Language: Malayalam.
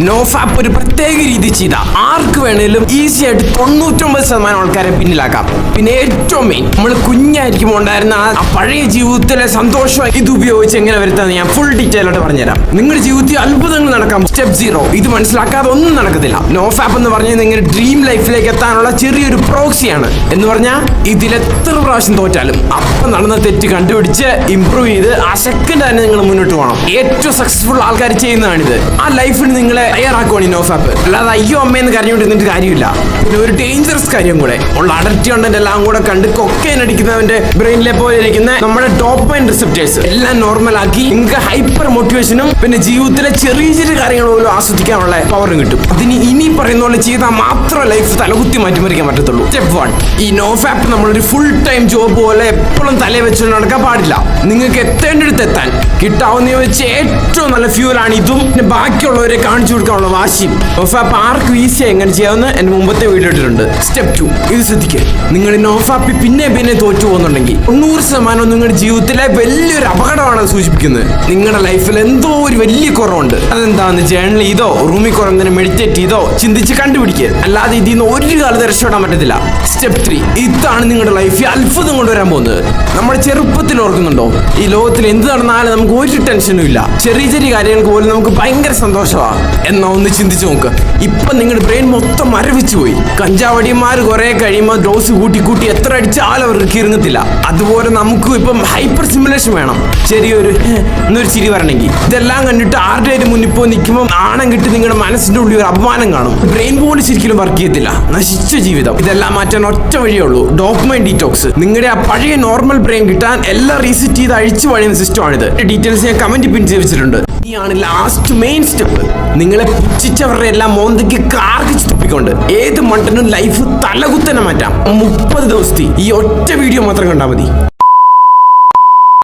നോഫാപ്പ് ഒരു പ്രത്യേക രീതി ചെയ്ത ആർക്ക് വേണേലും ഈസി ആയിട്ട് 99% ആൾക്കാരെ പിന്നിലാക്കാം. പിന്നെ ഏറ്റവും മെയിൻ, നമ്മൾ കുഞ്ഞായിരിക്കുമ്പോൾ ഉണ്ടായിരുന്ന ആ പഴയ ജീവിതത്തിലെ സന്തോഷം ഇത് ഉപയോഗിച്ച് എങ്ങനെ വരുത്താന്ന് ഞാൻ ഫുൾ ഡീറ്റെയിൽ ആയിട്ട് പറഞ്ഞുതരാം. നിങ്ങളുടെ ജീവിതത്തിൽ അത്ഭുതങ്ങൾ നടക്കാം. സ്റ്റെപ്പ് 0 ഇത് മനസ്സിലാക്കാതെ ഒന്നും നടക്കത്തില്ല. നോഫാപ്പ് എന്ന് പറഞ്ഞാൽ നിങ്ങളുടെ ഡ്രീം ലൈഫിലേക്ക് എത്താനുള്ള ചെറിയൊരു പ്രോക്സിയാണ്. എന്ന് പറഞ്ഞാൽ ഇതിൽ എത്ര പ്രാവശ്യം തോറ്റാലും അപ്പം നടന്ന തെറ്റ് കണ്ടുപിടിച്ച് ഇംപ്രൂവ് ചെയ്ത് ആ സെക്കൻഡ് തന്നെ നിങ്ങൾ മുന്നോട്ട് പോകണം. ഏറ്റവും സക്സസ്ഫുൾ ആൾക്കാർ ചെയ്യുന്നതാണിത്. ആ ലൈഫിന് നിങ്ങളെ തയ്യാറാക്കുവാണ് ഈ നോഫാപ്പ്. അല്ലാതെ അയ്യോ അമ്മയെന്ന് കരഞ്ഞുകൊണ്ടിരുന്നിട്ട് കാര്യമില്ല. പിന്നെ ഒരു ഡേഞ്ചറസ് കാര്യം കൂടെ, ഉള്ള അഡൽറ്റ് കണ്ടന്റ് എല്ലാം കൂടെ കണ്ട് കൊക്കൈൻ അടിക്കുന്നവന്റെ ബ്രെയിനിലെ പോലെ ഇരിക്കുന്ന നമ്മുടെ ഡോപ്പമൈൻ റിസപ്റ്റേഴ്സ് എല്ലാം നോർമൽ ആക്കി നിങ്ങൾക്ക് ഹൈപ്പർ മോട്ടിവേഷനും പിന്നെ ജീവിതത്തിലെ ചെറിയ ചെറിയ കാര്യങ്ങൾ പോലും ആസ്വദിക്കാനുള്ള പവറും കിട്ടും. അതിന് ഇനി പറയുന്ന പോലെ ചെയ്താൽ മാത്രം ലൈഫ് തലകുത്തി മാറ്റിമറിക്കാൻ പറ്റത്തുള്ളൂ. സ്റ്റെപ്പ് 1, ഈ നോഫാപ്പ് നമ്മളൊരു ഫുൾ ടൈം ജോബ് പോലെ എപ്പോഴും തലയെ വെച്ചുകൊണ്ട് നടക്കാൻ പാടില്ല. നിങ്ങൾക്ക് എത്തേണ്ടടുത്ത് എത്താൻ കിട്ടാവുന്ന വെച്ച് ഏറ്റവും നല്ല ഫ്യൂലാണ് ഇതും. പിന്നെ ബാക്കിയുള്ളവരെ കാണിച്ചു കൊടുക്കാനുള്ള വാശിയും. നോഫാപ്പ് ആർക്കും ഈസിയായി എങ്ങനെ ചെയ്യാവുന്ന എന്റെ മുമ്പത്തെ വീഡിയോ ഇട്ടിട്ടുണ്ട്. സ്റ്റെപ്പ് 2, ഇത് ശ്രദ്ധിക്കുക. നിങ്ങൾ നോഫാപ്പി പിന്നെ തോറ്റു പോകുന്നുണ്ടെങ്കിൽ 90% നിങ്ങളുടെ ജീവിതത്തിലെ വലിയൊരു അപകടമാണ് സൂചിപ്പിക്കുന്നത്. നിങ്ങളുടെ ലൈഫിൽ എന്തോ ഒരു വലിയ കുറവുണ്ട്. അതെന്താന്ന് ജേണൽ ചെയ്തോ റൂമിൽ കുറഞ്ഞ മെഡിറ്റേറ്റ് ചെയ്തോ ചിന്തിച്ച് കണ്ടുപിടിക്കുക. അല്ലാതെ ഇതിൽ നിന്ന് ഒരു കാലത്ത് രക്ഷപ്പെടാൻ പറ്റത്തില്ല. സ്റ്റെപ്പ് 3, ഇതാണ് നിങ്ങളുടെ ലൈഫിൽ അത്ഭുതം കൊണ്ടുവരാൻ പോകുന്നത്. നമ്മുടെ ചെറുപ്പത്തിൽ ഓർക്കുന്നുണ്ടോ, ഈ ലോകത്തിൽ എന്ത് നടന്നാലും നമുക്ക് ഒരു ടെൻഷനും ഇല്ല. ചെറിയ ചെറിയ കാര്യങ്ങൾക്ക് പോലും നമുക്ക് ഭയങ്കര സന്തോഷമാണ്. എന്നാ ഒന്ന് ചിന്തിച്ചു നോക്ക്. ഇപ്പൊ നിങ്ങളുടെ ബ്രെയിൻ മൊത്തം മരവിച്ചു പോയി. കഞ്ചാവടിയന്മാർ കുറെ കഴിയുമ്പോൾ ഡോസ് കൂട്ടി എത്ര അടിച്ചാലും അവർക്ക് കീറുങ്ങത്തില്ല. അതുപോലെ നമുക്കും ഇപ്പം ഹൈപ്പർ സിമുലേഷൻ വേണം. ചെറിയൊരു എന്നൊരു ചിരി വരണമെങ്കിൽ. ഇതെല്ലാം കണ്ടിട്ട് ആരുടെ മുന്നിൽ പോയി നിൽക്കുമ്പോൾ നാണം കിട്ടി നിങ്ങളുടെ മനസ്സിന്റെ ഉള്ളിൽ ഒരു അപമാനം കാണും. ബ്രെയിൻ പോലും ശരിക്കും വർക്ക് ചെയ്യത്തില്ല. നശിച്ച ജീവിതം. ഇതെല്ലാം മാറ്റാൻ ഒറ്റ വഴിയേ ഉള്ളൂ, ഡോപ്പമൈൻ ഡീറ്റോക്സ്. നിങ്ങളുടെ ആ പഴയ നോർമൽ ബ്രെയിൻ കിട്ടാൻ എല്ലാം റീസെറ്റ് ചെയ്ത് അഴിച്ചു പണിയുന്ന സിസ്റ്റമാണിത്. ഡീറ്റെയിൽസ് ഞാൻ കമന്റ് പിൻ ചെയ്തിട്ടുണ്ട്. ഇനിയാണ് ലാസ്റ്റ് മെയിൻ സ്റ്റെപ്പ്. നിങ്ങളെ പുച്ഛിച്ചവരുടെ എല്ലാം മോന്തയ്ക്ക് കാർക്കിച്ച് തുപ്പിക്കൊണ്ട് ഏത് മണ്ടനും ലൈഫ് തലകുത്തനെ മാറ്റാം. 30 ദിവസത്തെ ഈ ഒറ്റ വീഡിയോ മാത്രം കണ്ടാൽ മതി.